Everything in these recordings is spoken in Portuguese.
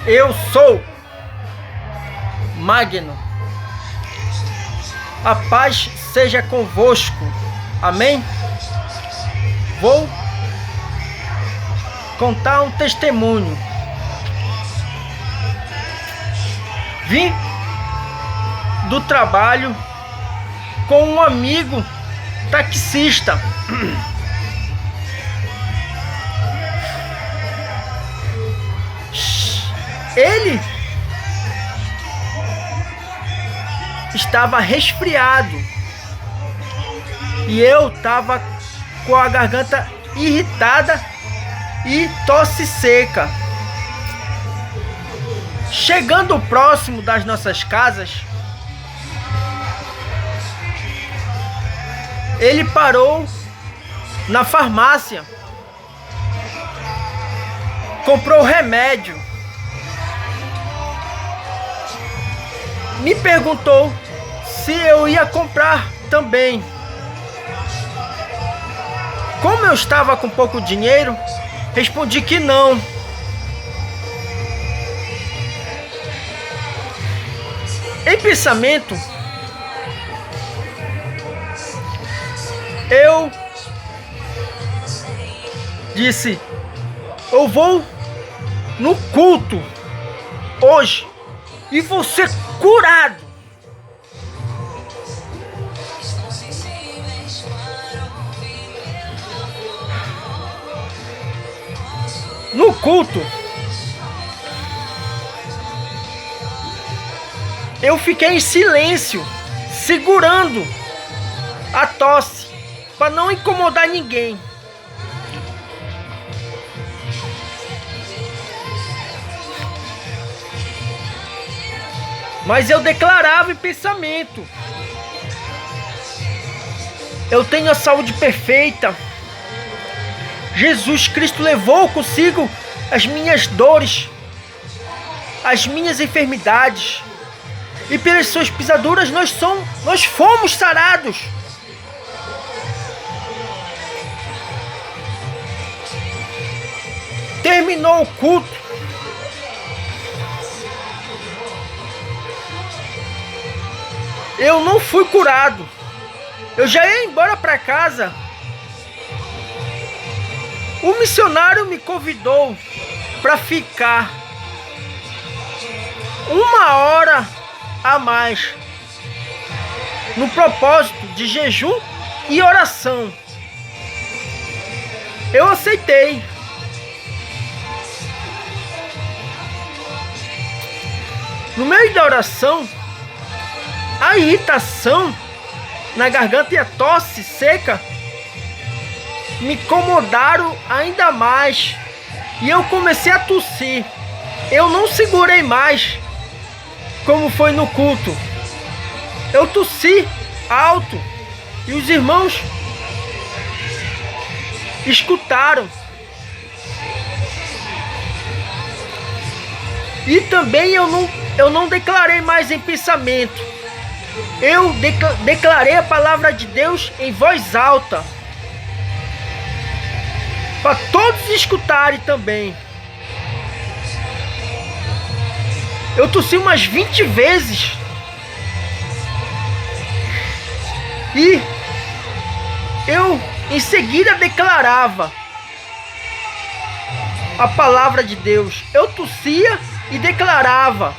Eu sou Magno. A paz seja convosco. Amém? Vou contar um testemunho. Vim do trabalho com um amigo taxista. Ele estava resfriado e eu estava com a garganta irritada e tosse seca. Chegando próximo das nossas casas, ele parou na farmácia, comprou remédio, me perguntou se eu ia comprar também. Como eu estava com pouco dinheiro, respondi que não. Em pensamento, eu disse: eu vou no culto hoje e vou ser curado. No culto, eu fiquei em silêncio, segurando a tosse, para não incomodar ninguém. Mas eu declarava em pensamento: eu tenho a saúde perfeita. Jesus Cristo levou consigo as minhas dores, as minhas enfermidades, e pelas suas pisaduras nós fomos sarados. Terminou o culto. Eu não fui curado. Eu já ia embora para casa. O missionário me convidou para ficar 1 hora a mais, no propósito de jejum e oração. Eu aceitei. No meio da oração, a irritação na garganta e a tosse seca me incomodaram ainda mais, e eu comecei a tossir. Eu não segurei mais, como foi no culto. Eu tossi alto e os irmãos escutaram. E também eu não declarei mais em pensamento. Eu declarei a palavra de Deus em voz alta, para todos escutarem também. Eu tossi umas 20 vezes. E eu em seguida declarava a palavra de Deus. Eu tossia e declarava.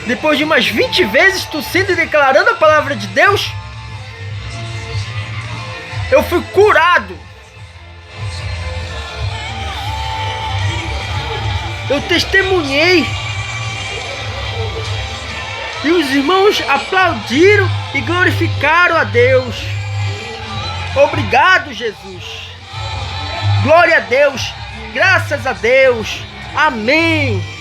Depois de umas 20 vezes tossindo e declarando a palavra de Deus, eu fui curado. Eu testemunhei. E os irmãos aplaudiram e glorificaram a Deus. Obrigado, Jesus. Glória a Deus. Graças a Deus. Amém.